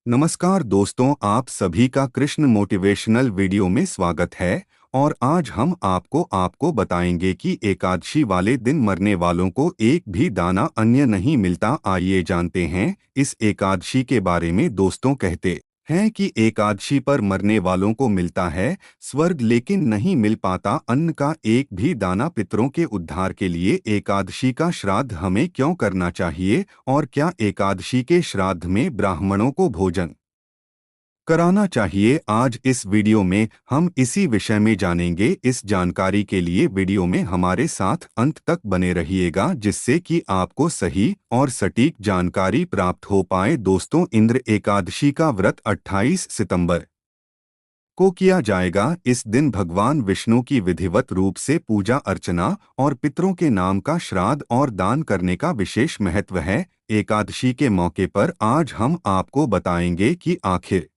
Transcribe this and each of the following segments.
नमस्कार दोस्तों, आप सभी का कृष्ण मोटिवेशनल वीडियो में स्वागत है। और आज हम आपको बताएंगे कि एकादशी वाले दिन मरने वालों को एक भी दाना अन्न नहीं मिलता। आइए जानते हैं इस एकादशी के बारे में। दोस्तों कहते हैं कि एकादशी पर मरने वालों को मिलता है स्वर्ग, लेकिन नहीं मिल पाता अन्न का एक भी दाना। पितरों के उद्धार के लिए एकादशी का श्राद्ध हमें क्यों करना चाहिए, और क्या एकादशी के श्राद्ध में ब्राह्मणों को भोजन कराना चाहिए? आज इस वीडियो में हम इसी विषय में जानेंगे। इस जानकारी के लिए वीडियो में हमारे साथ अंत तक बने रहिएगा, जिससे कि आपको सही और सटीक जानकारी प्राप्त हो पाए। दोस्तों, इंद्र एकादशी का व्रत 28 सितंबर को किया जाएगा। इस दिन भगवान विष्णु की विधिवत रूप से पूजा अर्चना और पितरों के नाम का श्राद्ध और दान करने का विशेष महत्व है। एकादशी के मौके पर आज हम आपको बताएंगे कि आखिर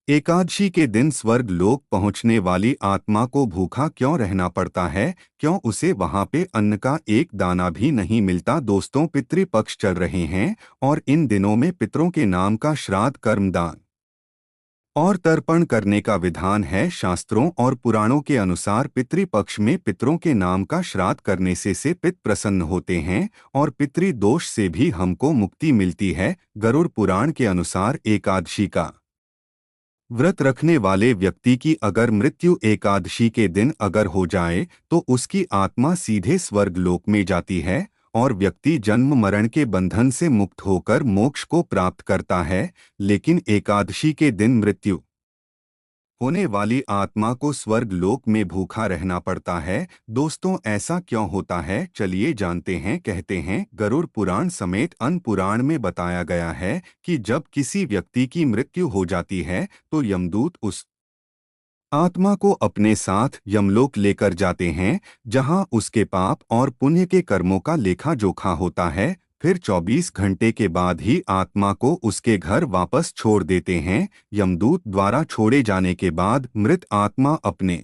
एकादशी के दिन स्वर्ग लोक पहुंचने वाली आत्मा को भूखा क्यों रहना पड़ता है, क्यों उसे वहां पे अन्न का एक दाना भी नहीं मिलता। दोस्तों, पितृपक्ष चल रहे हैं और इन दिनों में पितरों के नाम का श्राद्ध, कर्मदान और तर्पण करने का विधान है। शास्त्रों और पुराणों के अनुसार पितृपक्ष में पितरों के नाम का श्राद्ध करने से पित प्रसन्न होते हैं और पितृदोष से भी हमको मुक्ति मिलती है। गरुड़ पुराण के अनुसार एकादशी का व्रत रखने वाले व्यक्ति की अगर मृत्यु एकादशी के दिन अगर हो जाए तो उसकी आत्मा सीधे स्वर्ग लोक में जाती है और व्यक्ति जन्म मरण के बंधन से मुक्त होकर मोक्ष को प्राप्त करता है। लेकिन एकादशी के दिन मृत्यु होने वाली आत्मा को स्वर्ग लोक में भूखा रहना पड़ता है। दोस्तों, ऐसा क्यों होता है, चलिए जानते हैं। कहते हैं गरुड़ पुराण समेत अन्य पुराण में बताया गया है कि जब किसी व्यक्ति की मृत्यु हो जाती है तो यमदूत उस आत्मा को अपने साथ यमलोक लेकर जाते हैं, जहां उसके पाप और पुण्य के कर्मों का लेखा जोखा होता है। फिर 24 घंटे के बाद ही आत्मा को उसके घर वापस छोड़ देते हैं। यमदूत द्वारा छोड़े जाने के बाद मृत आत्मा अपने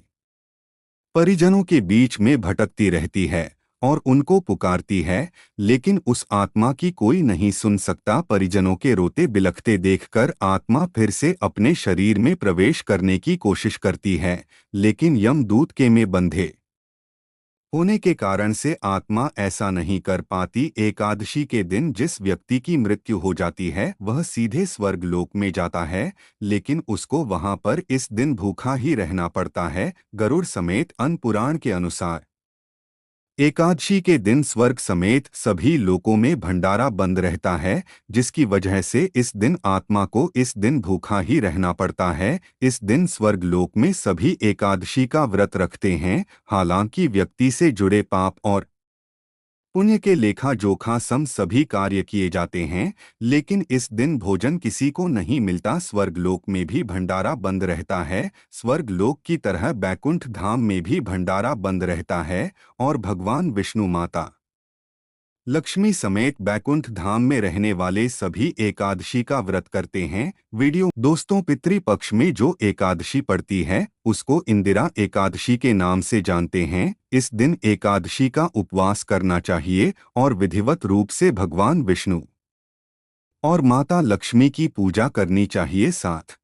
परिजनों के बीच में भटकती रहती है और उनको पुकारती है, लेकिन उस आत्मा की कोई नहीं सुन सकता। परिजनों के रोते बिलखते देखकर आत्मा फिर से अपने शरीर में प्रवेश करने की कोशिश करती है, लेकिन यमदूत के में बंधे होने के कारण से आत्मा ऐसा नहीं कर पाती। एकादशी के दिन जिस व्यक्ति की मृत्यु हो जाती है वह सीधे स्वर्ग लोक में जाता है, लेकिन उसको वहां पर इस दिन भूखा ही रहना पड़ता है। गरुड़ समेत अन्य पुराण के अनुसार एकादशी के दिन स्वर्ग समेत सभी लोकों में भंडारा बंद रहता है, जिसकी वजह से इस दिन आत्मा को इस दिन भूखा ही रहना पड़ता है। इस दिन स्वर्ग लोक में सभी एकादशी का व्रत रखते हैं। हालांकि व्यक्ति से जुड़े पाप और पुण्य के लेखा जोखा सम सभी कार्य किए जाते हैं, लेकिन इस दिन भोजन किसी को नहीं मिलता। स्वर्ग लोक में भी भंडारा बंद रहता है। स्वर्ग लोक की तरह बैकुंठ धाम में भी भंडारा बंद रहता है और भगवान विष्णु, माता लक्ष्मी समेत बैकुंठ धाम में रहने वाले सभी एकादशी का व्रत करते हैं। वीडियो दोस्तों, पितृपक्ष में जो एकादशी पड़ती है उसको इंदिरा एकादशी के नाम से जानते हैं। इस दिन एकादशी का उपवास करना चाहिए और विधिवत रूप से भगवान विष्णु और माता लक्ष्मी की पूजा करनी चाहिए। साथ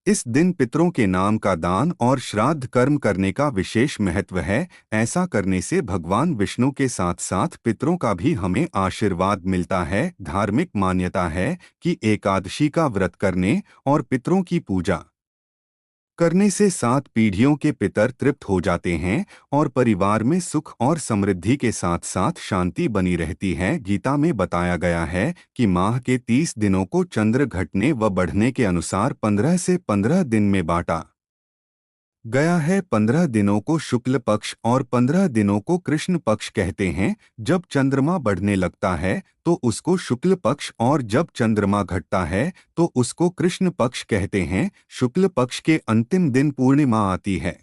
इस दिन पितरों के नाम का दान और श्राद्ध कर्म करने का विशेष महत्व है। ऐसा करने से भगवान विष्णु के साथ साथ पितरों का भी हमें आशीर्वाद मिलता है। धार्मिक मान्यता है कि एकादशी का व्रत करने और पितरों की पूजा करने से 7 पीढ़ियों के पितर तृप्त हो जाते हैं और परिवार में सुख और समृद्धि के साथ साथ शांति बनी रहती है। गीता में बताया गया है कि माह के 30 दिनों को चंद्र घटने व बढ़ने के अनुसार 15 से 15 दिन में बांटा गया है। 15 दिनों को शुक्ल पक्ष और 15 दिनों को कृष्ण पक्ष कहते हैं। जब चंद्रमा बढ़ने लगता है तो उसको शुक्ल पक्ष और जब चंद्रमा घटता है तो उसको कृष्ण पक्ष कहते हैं। शुक्ल पक्ष के अंतिम दिन पूर्णिमा आती है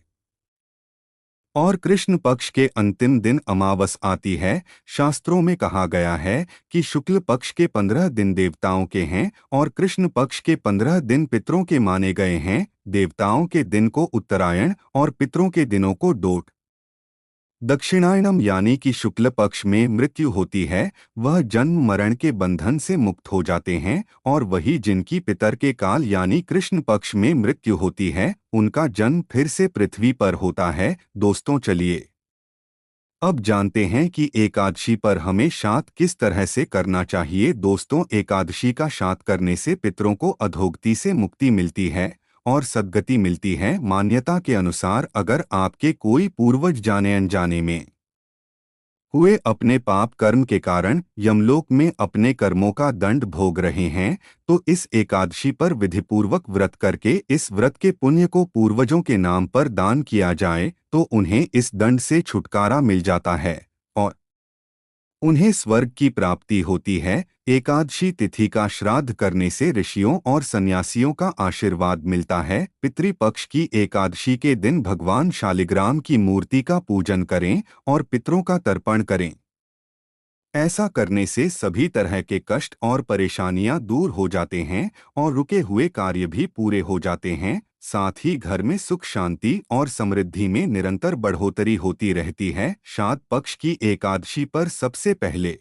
और कृष्ण पक्ष के अंतिम दिन अमावस आती है। शास्त्रों में कहा गया है कि शुक्ल पक्ष के 15 दिन देवताओं के हैं और कृष्ण पक्ष के 15 दिन पितरों के माने गए हैं। देवताओं के दिन को उत्तरायण और पितरों के दिनों को डोट दक्षिणायनम यानी कि शुक्ल पक्ष में मृत्यु होती है, वह जन्म मरण के बंधन से मुक्त हो जाते हैं, और वही जिनकी पितर के काल यानी कृष्ण पक्ष में मृत्यु होती है, उनका जन्म फिर से पृथ्वी पर होता है। दोस्तों चलिए अब जानते हैं कि एकादशी पर हमें श्राद्ध किस तरह से करना चाहिए। दोस्तों, एकादशी का श्राद्ध करने से पितरों को अधोगति से मुक्ति मिलती है और सद्गति मिलती है। मान्यता के अनुसार अगर आपके कोई पूर्वज जाने अनजाने में हुए अपने पाप कर्म के कारण यमलोक में अपने कर्मों का दंड भोग रहे हैं, तो इस एकादशी पर विधिपूर्वक व्रत करके इस व्रत के पुण्य को पूर्वजों के नाम पर दान किया जाए तो उन्हें इस दंड से छुटकारा मिल जाता है और उन्हें स्वर्ग की प्राप्ति होती है। एकादशी तिथि का श्राद्ध करने से ऋषियों और सन्यासियों का आशीर्वाद मिलता है। पितृपक्ष की एकादशी के दिन भगवान शालिग्राम की मूर्ति का पूजन करें और पितरों का तर्पण करें। ऐसा करने से सभी तरह के कष्ट और परेशानियां दूर हो जाते हैं और रुके हुए कार्य भी पूरे हो जाते हैं। साथ ही घर में सुख शांति और समृद्धि में निरंतर बढ़ोतरी होती रहती है। श्राद्ध पक्ष की एकादशी पर सबसे पहले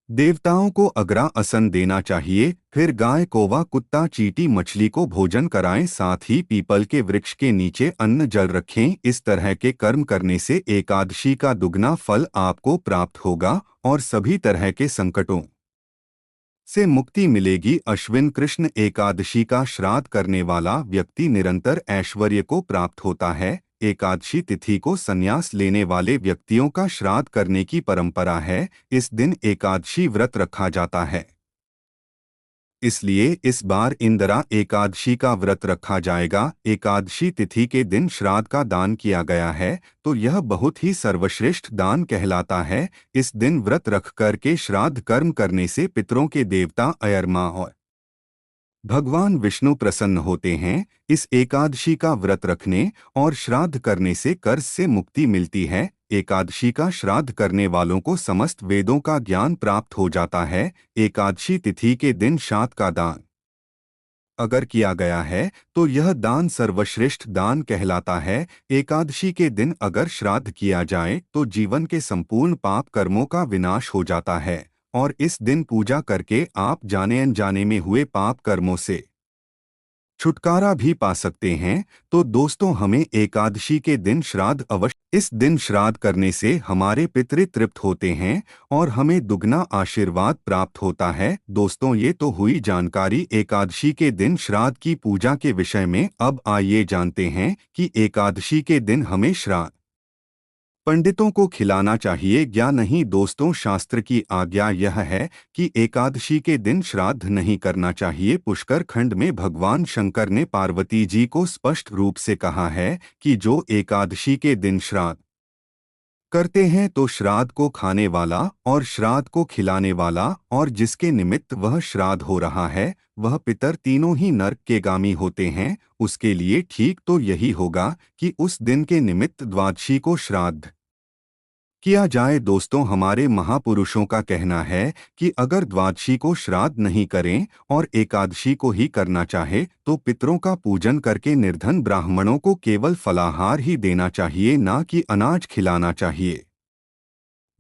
देवताओं को अगरा असन देना चाहिए, फिर गाय कौवा कुत्ता चींटी मछली को भोजन कराएं, साथ ही पीपल के वृक्ष के नीचे अन्न जल रखें। इस तरह के कर्म करने से एकादशी का दुगना फल आपको प्राप्त होगा और सभी तरह के संकटों से मुक्ति मिलेगी। अश्विन कृष्ण एकादशी का श्राद्ध करने वाला व्यक्ति निरंतर ऐश्वर्य को प्राप्त होता है। एकादशी तिथि को संन्यास लेने वाले व्यक्तियों का श्राद्ध करने की परंपरा है। इस दिन एकादशी व्रत रखा जाता है, इसलिए इस बार इंदिरा एकादशी का व्रत रखा जाएगा। एकादशी तिथि के दिन श्राद्ध का दान किया गया है तो यह बहुत ही सर्वश्रेष्ठ दान कहलाता है। इस दिन व्रत रख कर के श्राद्ध कर्म करने से पितरों के देवता अयरमा और भगवान विष्णु प्रसन्न होते हैं। इस एकादशी का व्रत रखने और श्राद्ध करने से कर्ज से मुक्ति मिलती है। एकादशी का श्राद्ध करने वालों को समस्त वेदों का ज्ञान प्राप्त हो जाता है। एकादशी तिथि के दिन श्राद्ध का दान अगर किया गया है तो यह दान सर्वश्रेष्ठ दान कहलाता है। एकादशी के दिन अगर श्राद्ध किया जाए तो जीवन के संपूर्ण पाप कर्मों का विनाश हो जाता है और इस दिन पूजा करके आप जाने अनजाने में हुए पाप कर्मों से छुटकारा भी पा सकते हैं। तो दोस्तों, हमें एकादशी के दिन श्राद्ध अवश्य। इस दिन श्राद्ध करने से हमारे पितृ तृप्त होते हैं और हमें दुगना आशीर्वाद प्राप्त होता है। दोस्तों, ये तो हुई जानकारी एकादशी के दिन श्राद्ध की पूजा के विषय में। अब आइए जानते हैं कि एकादशी के दिन हमें श्राद्ध पंडितों को खिलाना चाहिए या नहीं। दोस्तों, शास्त्र की आज्ञा यह है कि एकादशी के दिन श्राद्ध नहीं करना चाहिए। पुष्कर खंड में भगवान शंकर ने पार्वती जी को स्पष्ट रूप से कहा है कि जो एकादशी के दिन श्राद्ध करते हैं तो श्राद्ध को खाने वाला और श्राद्ध को खिलाने वाला और जिसके निमित्त वह श्राद्ध हो रहा है वह पितर तीनों ही नरक के गामी होते हैं। उसके लिए ठीक तो यही होगा कि उस दिन के निमित्त द्वादशी को श्राद्ध किया जाए। दोस्तों, हमारे महापुरुषों का कहना है कि अगर द्वादशी को श्राद्ध नहीं करें और एकादशी को ही करना चाहे तो पितरों का पूजन करके निर्धन ब्राह्मणों को केवल फलाहार ही देना चाहिए, ना कि अनाज खिलाना चाहिए।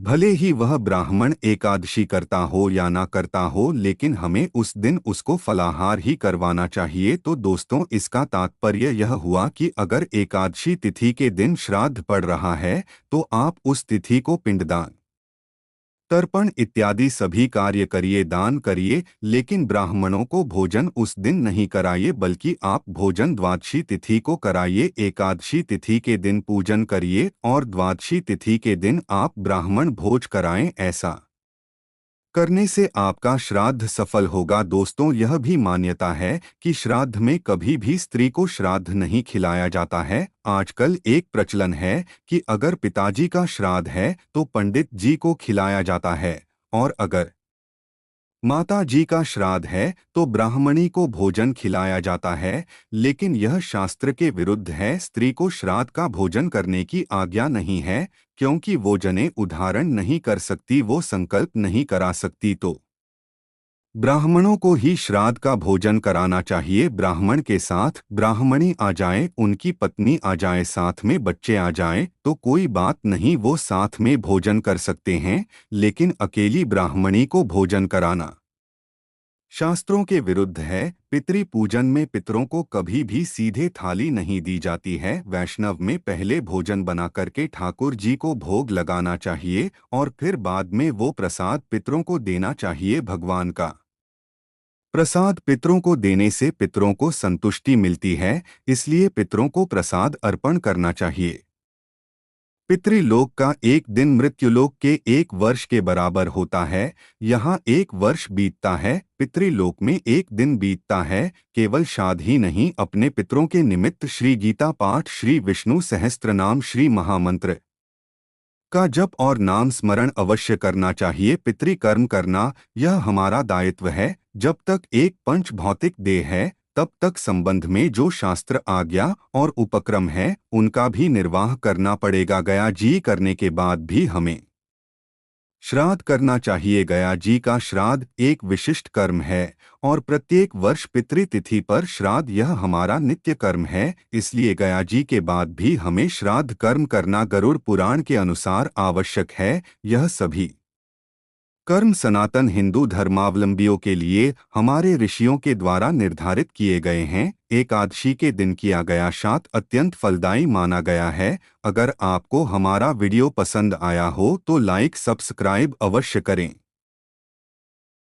भले ही वह ब्राह्मण एकादशी करता हो या ना करता हो, लेकिन हमें उस दिन उसको फलाहार ही करवाना चाहिए। तो दोस्तों, इसका तात्पर्य यह हुआ कि अगर एकादशी तिथि के दिन श्राद्ध पड़ रहा है तो आप उस तिथि को पिंडदान तर्पण इत्यादि सभी कार्य करिए, दान करिए, लेकिन ब्राह्मणों को भोजन उस दिन नहीं कराइए, बल्कि आप भोजन द्वादशी तिथि को कराइए। एकादशी तिथि के दिन पूजन करिए और द्वादशी तिथि के दिन आप ब्राह्मण भोज कराएं। ऐसा करने से आपका श्राद्ध सफल होगा। दोस्तों, यह भी मान्यता है कि श्राद्ध में कभी भी स्त्री को श्राद्ध नहीं खिलाया जाता है। आजकल एक प्रचलन है कि अगर पिताजी का श्राद्ध है तो पंडित जी को खिलाया जाता है और अगर माता जी का श्राद्ध है तो ब्राह्मणी को भोजन खिलाया जाता है, लेकिन यह शास्त्र के विरुद्ध है। स्त्री को श्राद्ध का भोजन करने की आज्ञा नहीं है, क्योंकि वो जनेऊ धारण नहीं कर सकती, वो संकल्प नहीं करा सकती। तो ब्राह्मणों को ही श्राद्ध का भोजन कराना चाहिए। ब्राह्मण के साथ ब्राह्मणी आ जाए, उनकी पत्नी आ जाए, साथ में बच्चे आ जाएं तो कोई बात नहीं, वो साथ में भोजन कर सकते हैं, लेकिन अकेली ब्राह्मणी को भोजन कराना शास्त्रों के विरुद्ध है। पितृ पूजन में पितरों को कभी भी सीधे थाली नहीं दी जाती है। वैष्णव में पहले भोजन बना करके ठाकुर जी को भोग लगाना चाहिए और फिर बाद में वो प्रसाद पितरों को देना चाहिए। भगवान का प्रसाद पितरों को देने से पितरों को संतुष्टि मिलती है, इसलिए पितरों को प्रसाद अर्पण करना चाहिए। पितृलोक का एक दिन मृत्युलोक के एक वर्ष के बराबर होता है। यहाँ एक वर्ष बीतता है, पितृलोक में एक दिन बीतता है। केवल श्राद्ध ही नहीं, अपने पितरों के निमित्त श्री गीता पाठ, श्री विष्णु सहस्त्रनाम, श्री महामंत्र का जप और नाम स्मरण अवश्य करना चाहिए। पितृकर्म करना यह हमारा दायित्व है। जब तक एक पंच भौतिक देह है तब तक संबंध में जो शास्त्र आज्ञा और उपक्रम है उनका भी निर्वाह करना पड़ेगा। गया जी करने के बाद भी हमें श्राद्ध करना चाहिए। गया जी का श्राद्ध एक विशिष्ट कर्म है और प्रत्येक वर्ष पितृतिथि पर श्राद्ध यह हमारा नित्य कर्म है। इसलिए गया जी के बाद भी हमें श्राद्ध कर्म करना गरुड़ पुराण के अनुसार आवश्यक है। यह सभी कर्म सनातन हिंदू धर्मावलंबियों के लिए हमारे ऋषियों के द्वारा निर्धारित किए गए हैं। एकादशी के दिन किया गया श्राद्ध अत्यंत फलदायी माना गया है। अगर आपको हमारा वीडियो पसंद आया हो तो लाइक सब्सक्राइब अवश्य करें।